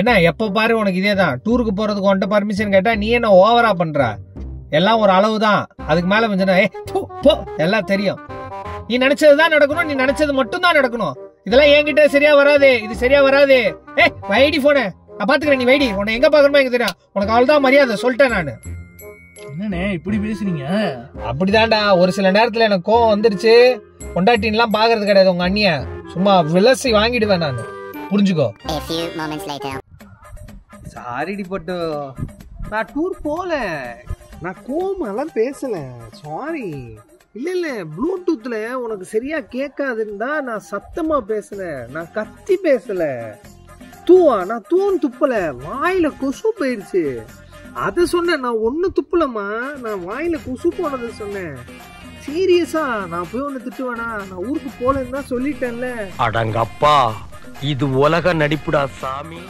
என்ன எப்ப பாரு உனக்கு இதேதான். டூருக்கு போறதுக்கு உன்ட்ட பர்மிஷன் கேட்டா நீ என்ன ஓவரா பண்ற? எல்லாம் ஒரு அளவு தான், அதுக்கு மேல கொஞ்சம் எல்லாம் தெரியும். நீ நினைச்சதுதான் நடக்கணும், நீ நினைச்சது மட்டும் தான் நடக்கணும். இதெல்லாம் என்கிட்ட சரியா வராது, இது சரியா வராது. வைடி போன நான் பாத்துக்கிறேன், நீ வைடி. உன்னை எங்க பாக்கணுமோ எனக்கு தெரியும். உனக்கு அவ்வளவுதான் மரியாதை, சொல்லிட்டேன் நானு. என்னண்ணே இப்படி பேசுறீங்க? அப்படிதான்டா, ஒரு சில நேரத்துல எனக்கு கோவம் வந்துருச்சு. பொண்டாட்டின் எல்லாம் பாக்குறது கிடையாது உங்க அண்ணிய, சும்மா விலசி வாங்கிடுவேன் நானு, புரிஞ்சுக்கோ. சாரிடி பட்டு, நான் டூர் போல, நான் கோவமெல்லாம் பேசல, சாரி. இல்ல ப்ளூடூத்ல உனக்கு சரியா கேட்காதுன்னு தான் நான் சத்தமா பேசல, நான் கத்தி பேசல. நான் தூண் துப்பல, வாயில கொசு போயிடுச்சு, அத சொன்னேன். நான் ஒண்ணு துப்பலமா, நான் வாயில கொசு போனதை சொன்னேன். சீரியஸா நான் போய் ஒண்ணு திட்டுவேனா? நான் ஊருக்கு போலன்னு தான் சொல்லிட்டேன்ல. அடங்கப்பா, இது உலக நடிப்புடா சாமி.